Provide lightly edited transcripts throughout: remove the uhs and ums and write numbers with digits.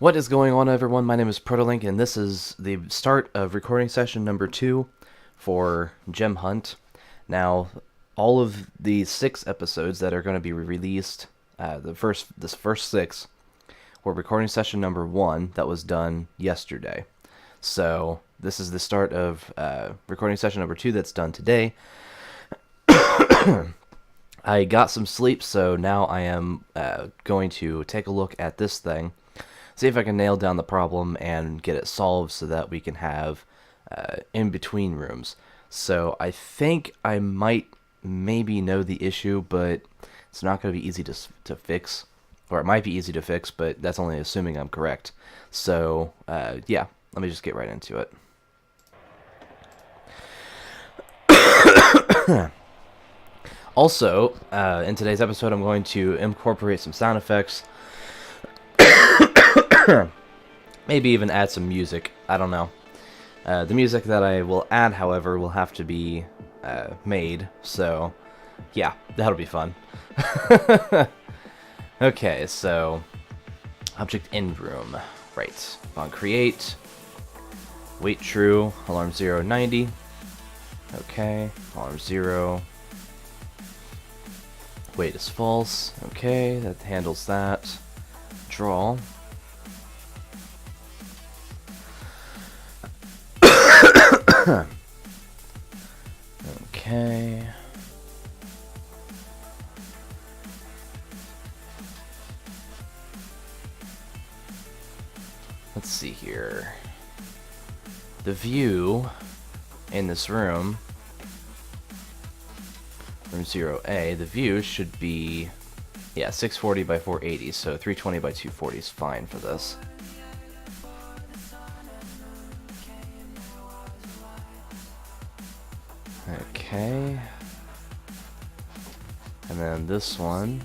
What is going on, everyone? My name is Protolink, and this is the start of recording session number 2 for GemHunt. Now, all of the 6 episodes that are going to be released, this first 6, were recording session number 1 that was done yesterday. So, this is the start of recording session number 2 that's done today. I got some sleep, so now I am going to take a look at this thing, see if I can nail down the problem and get it solved so that we can have in-between rooms. So I think I might maybe know the issue, but it's not going to be easy to fix. Or it might be easy to fix, but that's only assuming I'm correct. So, yeah, let me just get right into it. Also, in today's episode, I'm going to incorporate some sound effects. Maybe even add some music. I don't know. The music that I will add, however, will have to be made. So, yeah, that'll be fun. Okay, so object end room. Right. On create. Wait true. Alarm 0 90. Okay. Alarm 0. Wait is false. Okay, that handles that. Draw. Okay. Let's see here. The view in this room 0A, the view should be, yeah, 640 by 480, so 320 by 240 is fine for this. Okay. And then this one,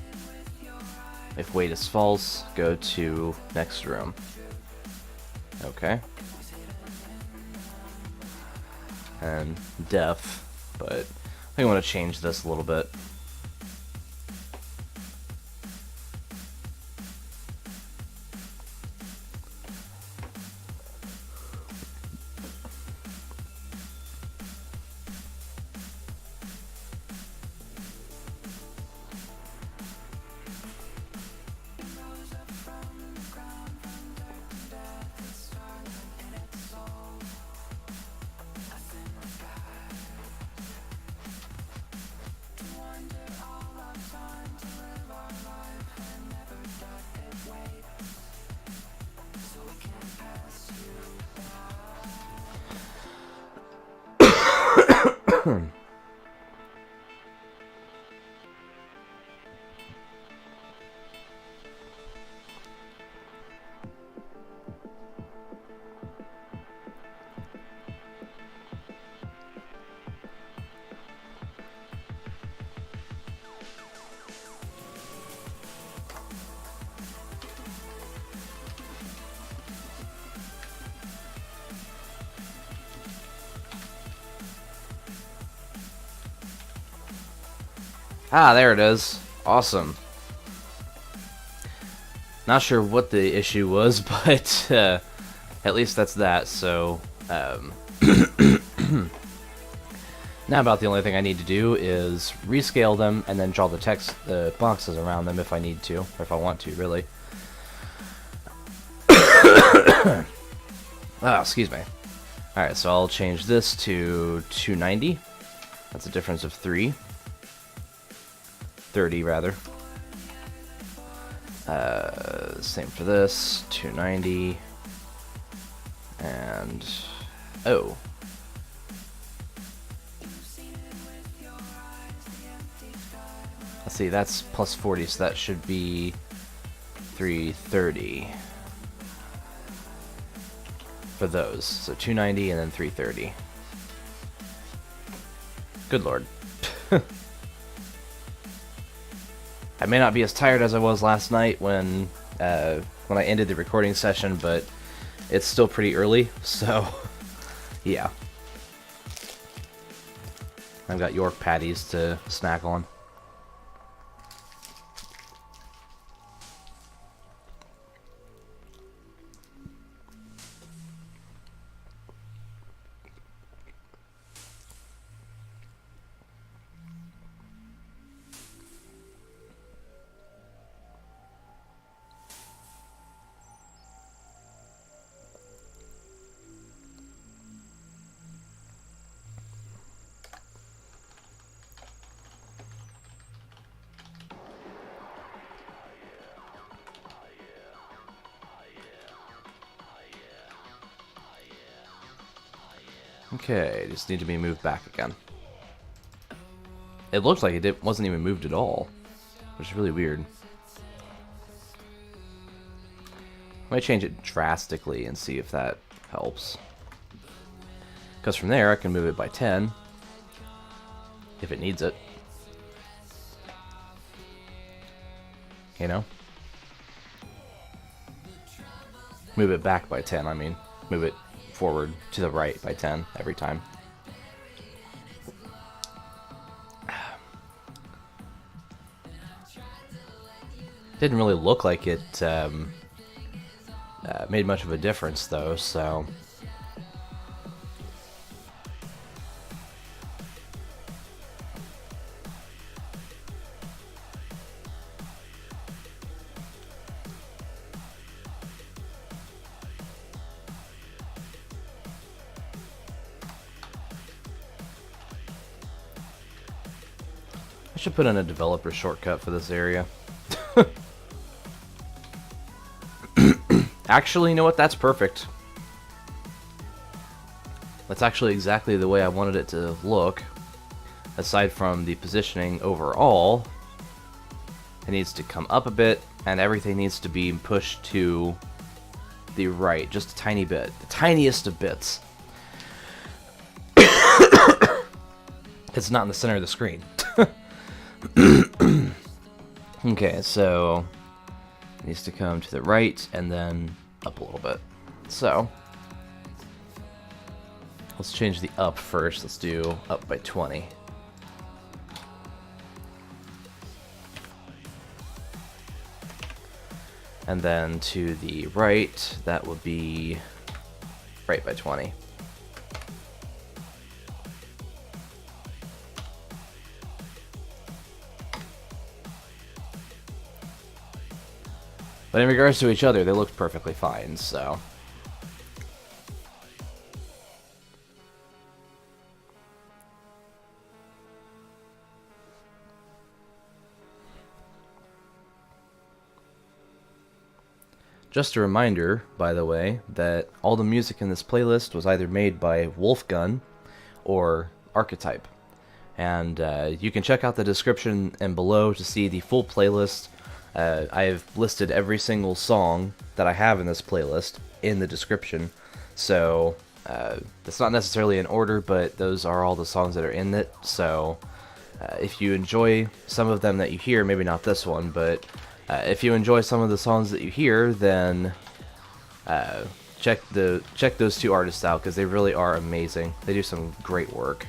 if wait is false, go to next room. Okay. And def, but I think I want to change this a little bit. Ah, there it is. Awesome. Not sure what the issue was, but at least that's that. So now about the only thing I need to do is rescale them and then draw the boxes around them if I need to, or if I want to, really. Ah, excuse me. Alright, so I'll change this to 290. That's a difference of 30 rather. Same for this, 290. And oh. Let's see, that's plus 40, so that should be 330 for those. So 290 and then 330. Good lord. I may not be as tired as I was last night when I ended the recording session, but it's still pretty early, so yeah. I've got York patties to snack on. Okay, just need to be moved back again. It looked like it wasn't even moved at all, which is really weird. I might change it drastically and see if that helps. Because from there, I can move it by 10 if it needs it. You know? Move it back by 10, I mean. Move it forward to the right by 10 every time. Didn't really look like it made much of a difference, though, so... I should put in a developer shortcut for this area. Actually, you know what? That's perfect. That's actually exactly the way I wanted it to look. Aside from the positioning overall, it needs to come up a bit, and everything needs to be pushed to the right, just a tiny bit. The tiniest of bits. It's not in the center of the screen. Okay, so it needs to come to the right and then up a little bit. So let's change the up first. Let's do up by 20. And then to the right, that would be right by 20. But in regards to each other, they looked perfectly fine, so... Just a reminder, by the way, that all the music in this playlist was either made by Wolfgun or Rchetype. And you can check out the description and below to see the full playlist. I've listed every single song that I have in this playlist in the description, so it's not necessarily in order, but those are all the songs that are in it, so if you enjoy some of them that you hear, maybe not this one, but if you enjoy some of the songs that you hear, then check those two artists out, because they really are amazing. They do some great work.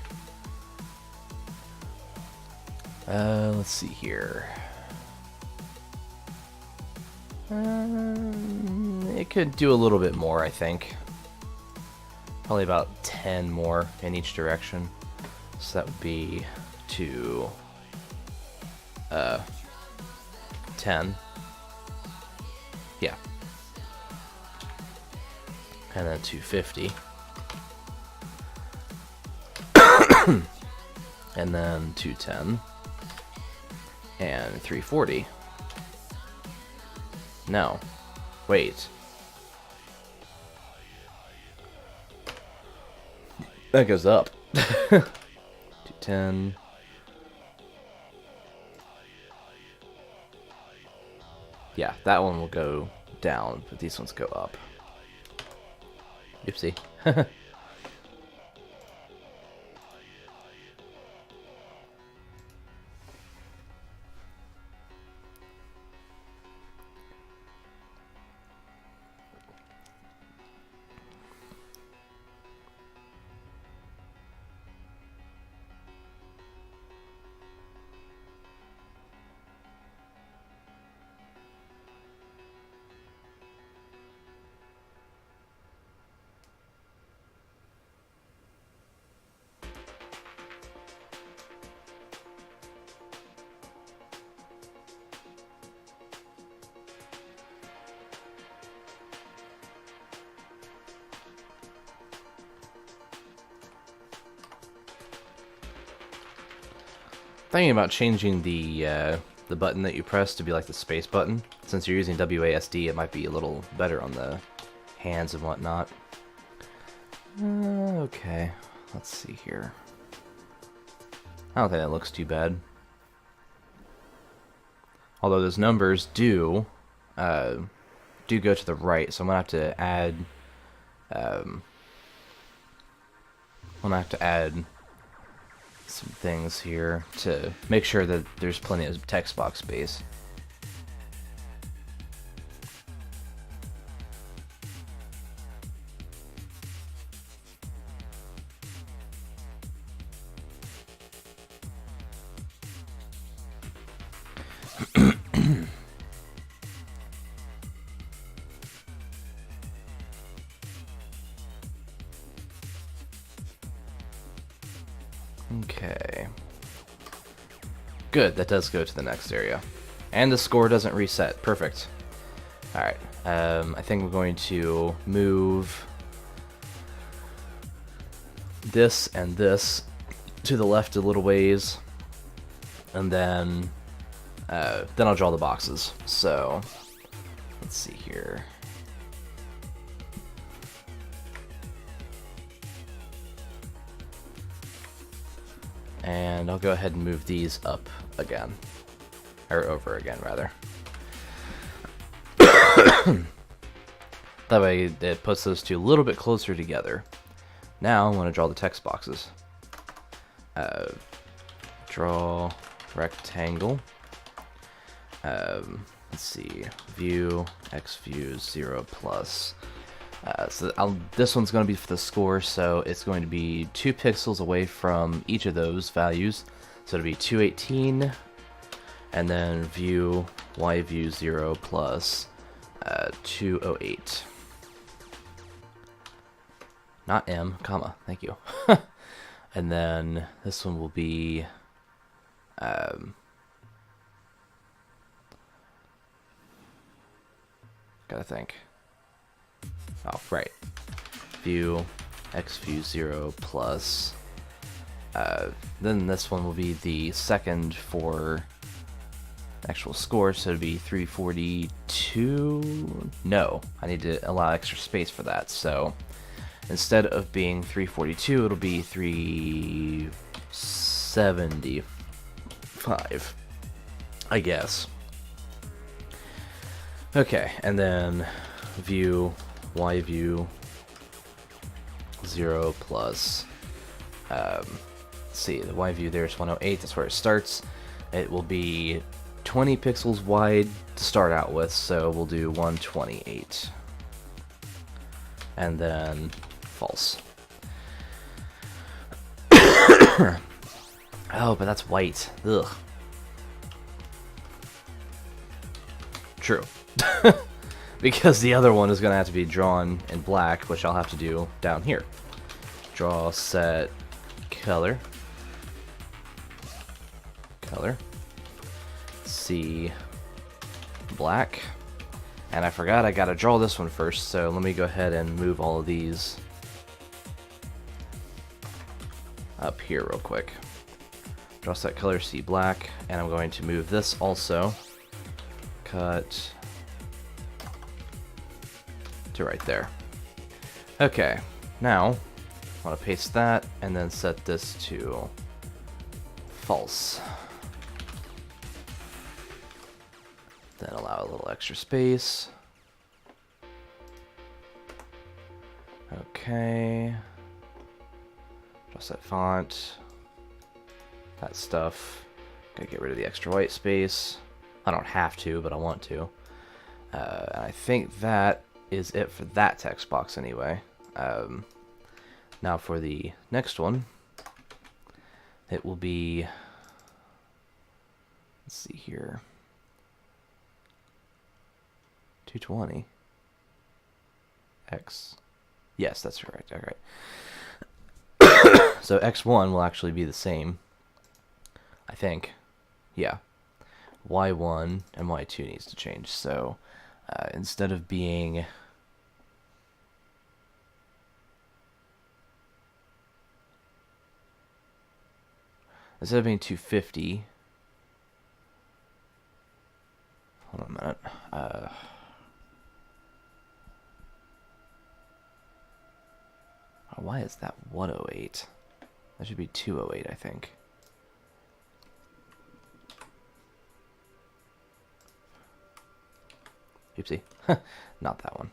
Let's see here. It could do a little bit more, I think. Probably about 10 more in each direction. So that would be to 10. Yeah. And then 250. And then 210. And 340. No. Wait. That goes up. 210. Yeah, that one will go down, but these ones go up. Oopsie. Thinking about changing the button that you press to be like the space button. Since you're using WASD, it might be a little better on the hands and whatnot. Okay, let's see here. I don't think that looks too bad. Although those numbers do go to the right, so I'm gonna have to add. I'm gonna have to add some things here to make sure that there's plenty of text box space. Okay. Good, that does go to the next area. And the score doesn't reset. Perfect. Alright, I think we're going to move this and this to the left a little ways, and then I'll draw the boxes. So, let's see here. And I'll go ahead and move these up again. Or over again, rather. That way it puts those two a little bit closer together. Now I want to draw the text boxes. Draw rectangle. Let's see. View, X view, 0 plus. This one's going to be for the score, so it's going to be 2 pixels away from each of those values. So it'll be 218, and then view, Y view 0 plus 208. Not M, comma, thank you. And then this one will be gotta think. Oh, right. View, X view 0 plus. Then this one will be the second for actual score, so it'd be 342. No, I need to allow extra space for that. So instead of being 342, it'll be 375, I guess. Okay, and then view, Y view 0 plus. Let's see, the Y view there is 108. That's where it starts. It will be 20 pixels wide to start out with, so we'll do 128. And then false. Oh, but that's white. Ugh. True. Because the other one is going to have to be drawn in black, which I'll have to do down here. Draw, set, color. Color. C, black. And I forgot I got to draw this one first, so let me go ahead and move all of these up here real quick. Draw, set, color, C, black. And I'm going to move this also. Cut to right there. Okay, now I want to paste that and then set this to false. Then allow a little extra space. Okay. Draw set font. That stuff. Gotta get rid of the extra white space. I don't have to, but I want to. And I think that is it for that text box anyway. Now for the next one, it will be, let's see here, 220. X. Yes, that's right. All right. So X1 will actually be the same, I think. Yeah. Y1 and Y2 needs to change. So instead of being Instead of being 250, hold on a minute. Why is that 108? That should be 208, I think. Oopsie. Not that one.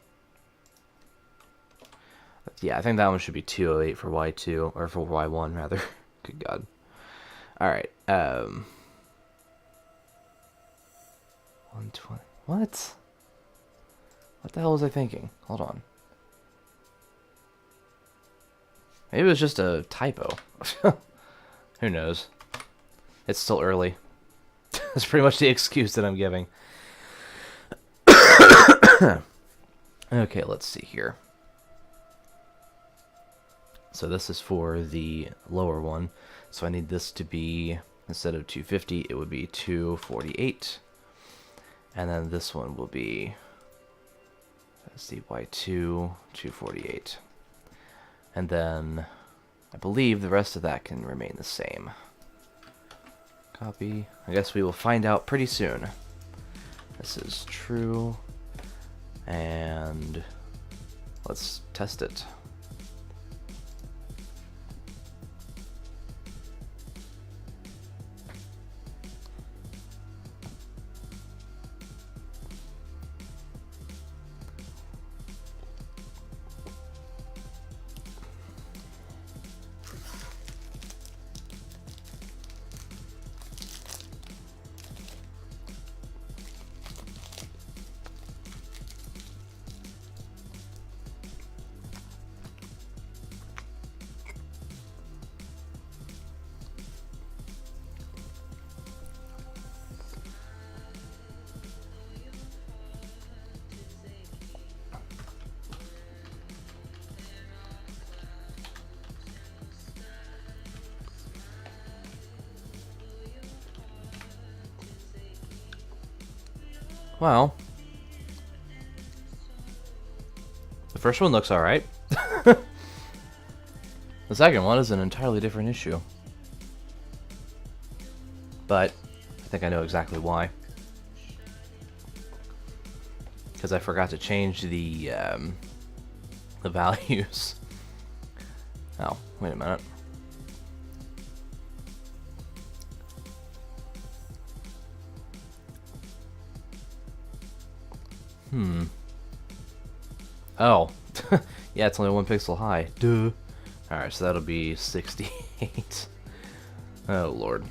Yeah, I think that one should be 208 for Y2, or for Y1, rather. Good God. Alright, 120. What? What the hell was I thinking? Hold on. Maybe it was just a typo. Who knows? It's still early. That's pretty much the excuse that I'm giving. Okay, let's see here. So this is for the lower one. So I need this to be, instead of 250, it would be 248. And then this one will be, let's see, Y2, 248. And then I believe the rest of that can remain the same. Copy. I guess we will find out pretty soon. This is true. And let's test it. Well, the first one looks alright. The second one is an entirely different issue. But I think I know exactly why. Because I forgot to change the values. Oh, wait a minute. Oh. Yeah, it's only 1 pixel high. Duh. Alright, so that'll be 68. Oh, Lord.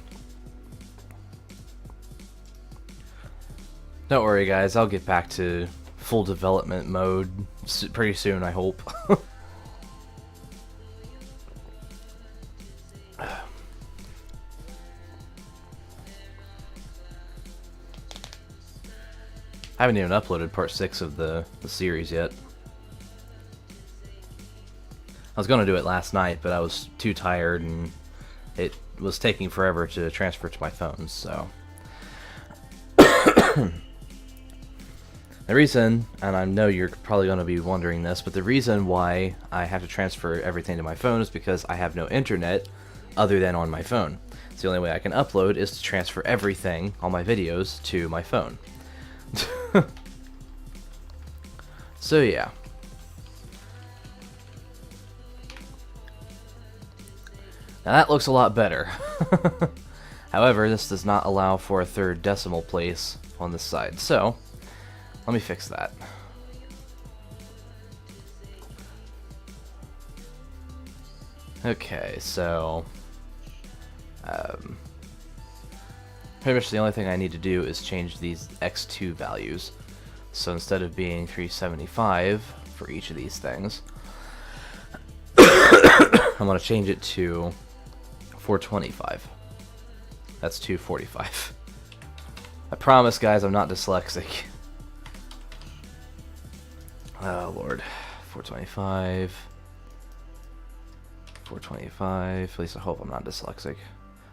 Don't worry, guys. I'll get back to full development mode pretty soon, I hope. I haven't even uploaded part 6 of the series yet. I was going to do it last night, but I was too tired and it was taking forever to transfer to my phone, so. The reason, and I know you're probably going to be wondering this, but the reason why I have to transfer everything to my phone is because I have no internet other than on my phone. So the only way I can upload is to transfer everything, all my videos, to my phone. So yeah. Now that looks a lot better. However, this does not allow for a third decimal place on this side, so let me fix that. Okay, so pretty much the only thing I need to do is change these x2 values. So instead of being 375 for each of these things, I'm going to change it to 425. That's 245. I promise, guys, I'm not dyslexic. Oh, Lord. 425. 425. At least I hope I'm not dyslexic.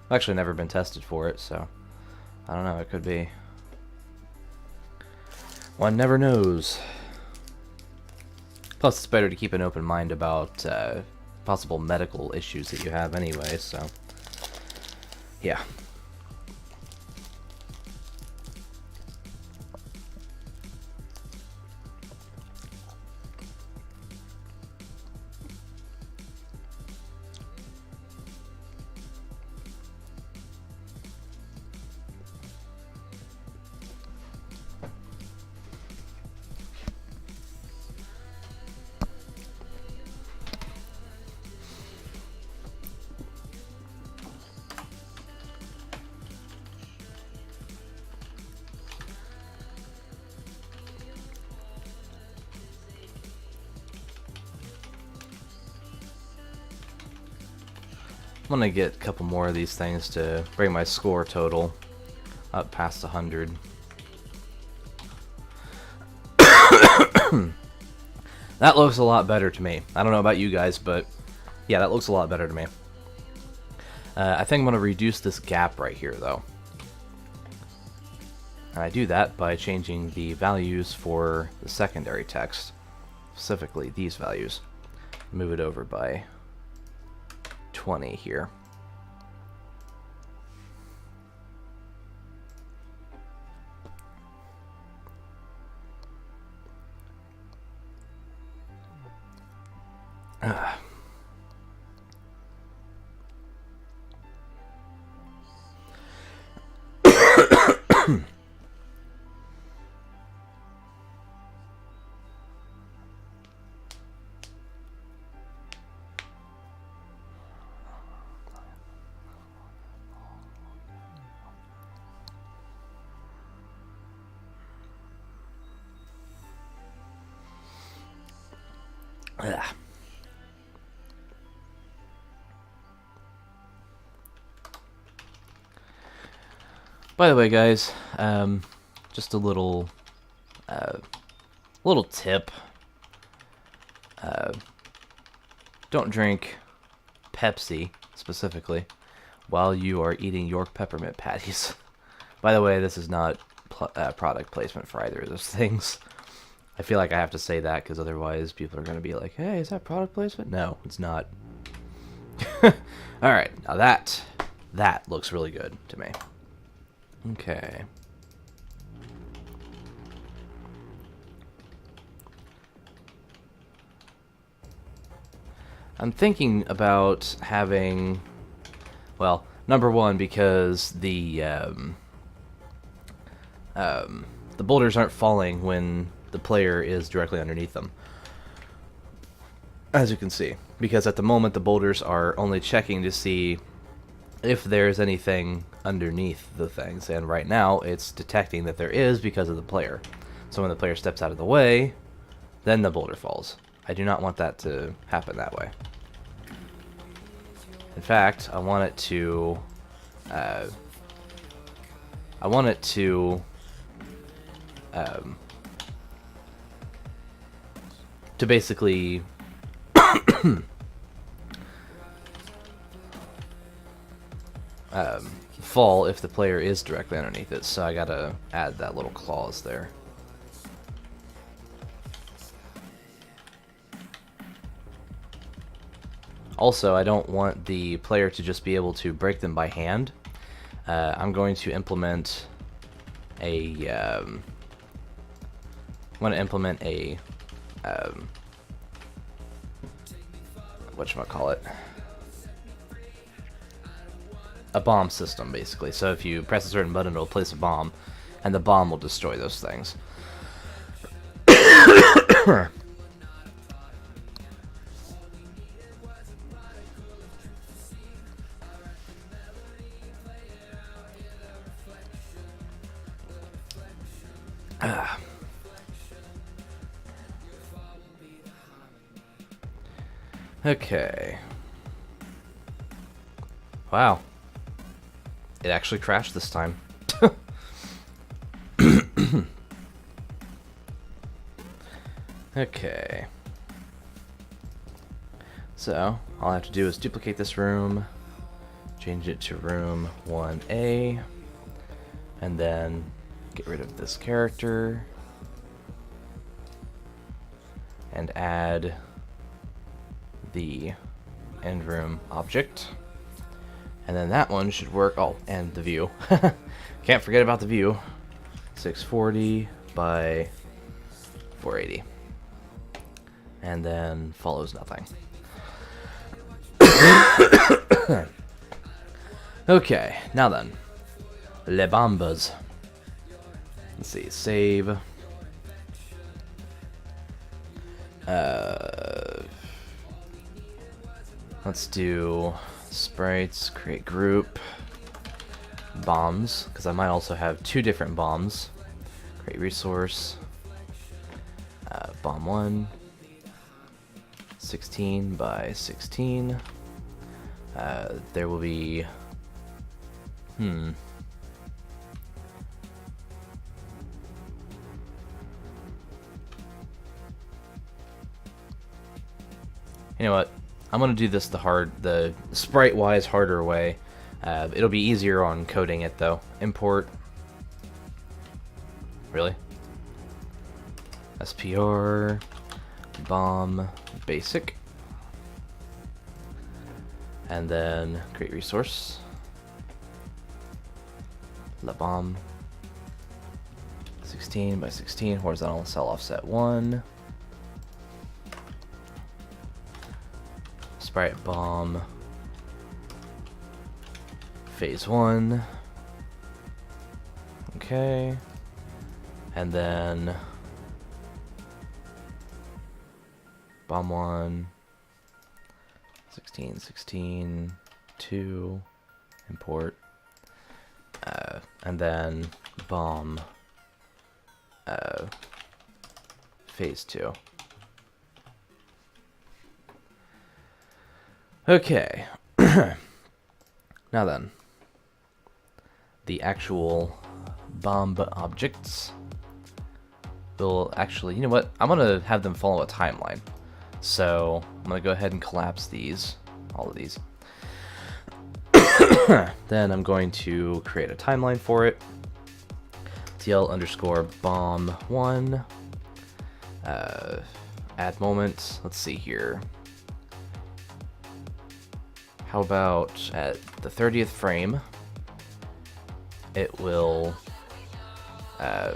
I've actually never been tested for it, so I don't know. It could be. One never knows. Plus, it's better to keep an open mind about possible medical issues that you have anyway, so yeah. want to get a couple more of these things to bring my score total up past 100. That looks a lot better to me. I don't know about you guys, but yeah, that looks a lot better to me. I think I'm going to reduce this gap right here, though. And I do that by changing the values for the secondary text, specifically these values. Move it over by 20 here. By the way, guys, just a little tip. Don't drink Pepsi, specifically, while you are eating York peppermint patties. By the way, this is not product placement for either of those things. I feel like I have to say that because otherwise people are going to be like, hey, is that product placement? No, it's not. Alright, now that looks really good to me. Okay. I'm thinking about having, well, number one, because the boulders aren't falling when the player is directly underneath them, as you can see, because at the moment the boulders are only checking to see if there's anything underneath the things, and right now it's detecting that there is because of the player. So when the player steps out of the way, then the boulder falls. I do not want that to happen that way. In fact, I want it to basically fall if the player is directly underneath it, so I gotta add that little clause there. Also, I don't want the player to just be able to break them by hand. I'm going to implement a whatchamacallit, a bomb system, basically. So if you press a certain button, it'll place a bomb, and the bomb will destroy those things. Okay. Wow. It actually crashed this time. Okay. So, all I have to do is duplicate this room, change it to room 1A, and then get rid of this character, and add the end room object. And then that one should work. Oh, and the view. Can't forget about the view. 640 by 480. And then follows nothing. Okay, now then. Le Bombas. Let's see, save. Let's do sprites, create group, bombs, because I might also have two different bombs. Create resource, bomb 1, 16 by 16, There will be... You know what? I'm gonna do this the sprite-wise harder way. It'll be easier on coding it though. Import. Really? SPR bomb basic. And then create resource. La bomb. 16 by 16 horizontal cell offset 1. Sprite bomb phase 1. Okay. And then bomb 1. 16, 16, 2, import, and then bomb phase 2. Okay. Now then, the actual bomb objects will actually, you know what, I'm going to have them follow a timeline. So I'm going to go ahead and collapse these, all of these. Then I'm going to create a timeline for it. TL underscore bomb 1. Add moment. Let's see here. How about at the 30th frame, it will I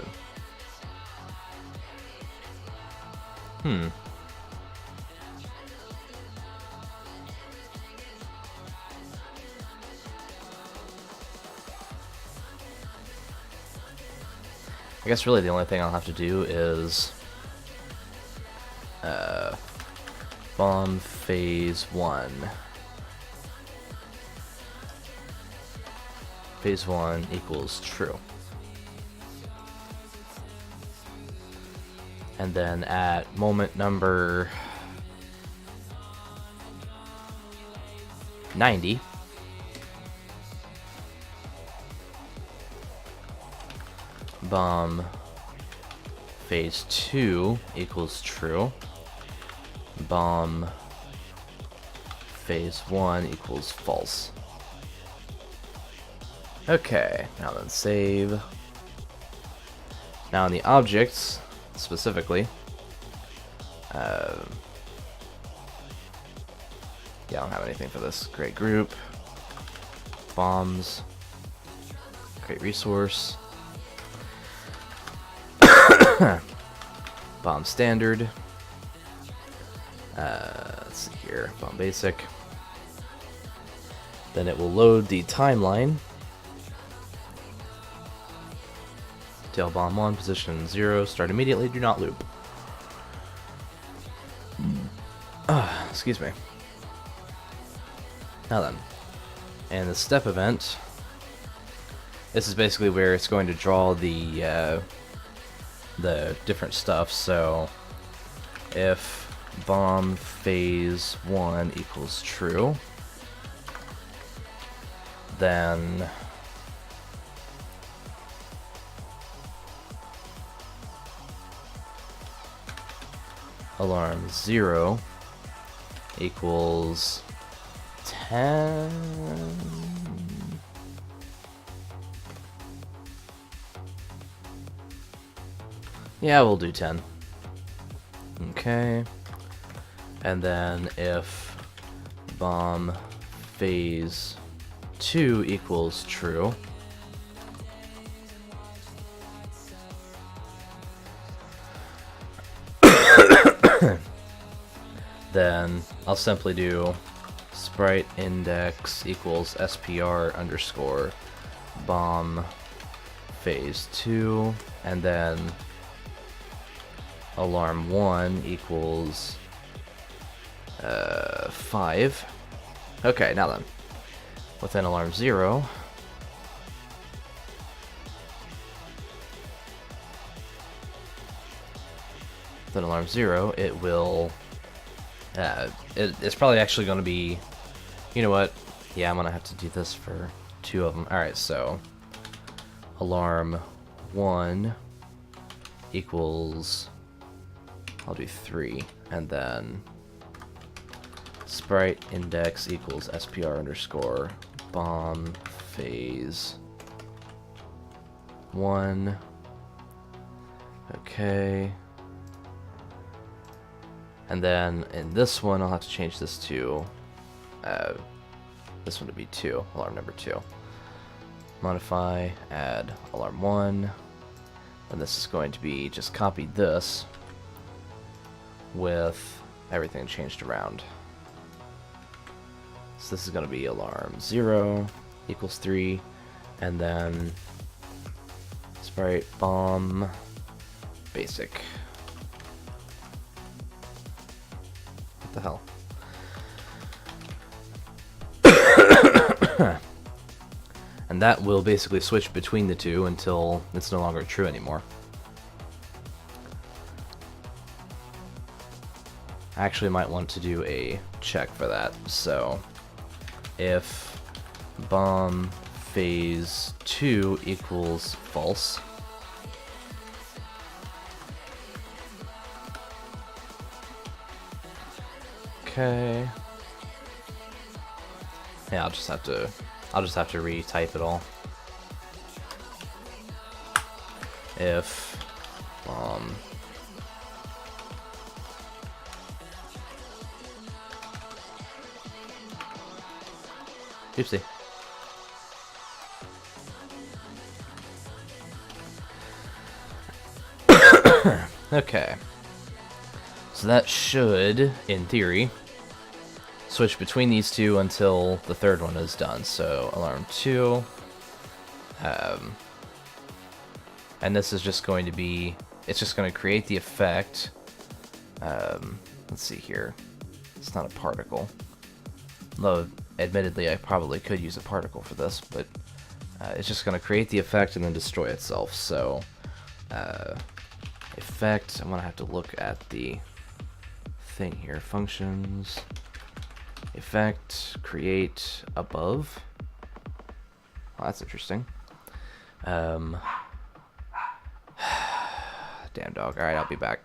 guess really the only thing I'll have to do is bomb phase 1. Phase 1 equals true. And then at moment number 90, bomb phase 2 equals true. Bomb phase 1 equals false. Okay, now then save. Now in the objects, specifically, yeah, I don't have anything for this. Create group, bombs, create resource, bomb standard, let's see here, bomb basic. Then it will load the timeline. Tail bomb 1, position 0, start immediately, do not loop. Excuse me. Now then, and the step event, this is basically where it's going to draw the different stuff. So if bomb phase 1 equals true, then alarm 0 equals 10. Yeah, we'll do 10. Okay. And then if bomb phase 2 equals true, then I'll simply do sprite index equals SPR underscore bomb phase 2, and then alarm 1 equals 5. Okay, now then, within alarm 0, it will it's probably actually going to be, you know what, Yeah, I'm gonna have to do this for 2 of them. Alright, so alarm 1 equals, I'll do 3, and then sprite index equals SPR underscore bomb phase 1. Okay. And then in this one, I'll have to change this to this one to be 2, alarm number 2. Modify, add alarm 1, and this is going to be just copy this with everything changed around. So this is going to be alarm 0 equals 3, and then sprite bomb basic. What the hell? And that will basically switch between the two until it's no longer true anymore. I actually might want to do a check for that. So if bomb phase 2 equals false, okay. Yeah, I'll just have to retype it all. If oopsie. Okay. So that should, in theory, switch between these two until the third one is done. So alarm 2, and this is just going to be, it's just going to create the effect. Let's see here, it's not a particle, though admittedly I probably could use a particle for this, but it's just going to create the effect and then destroy itself. So effect, I'm going to have to look at the thing here, functions, effect, create above. Well, that's interesting. Damn dog. Alright, I'll be back.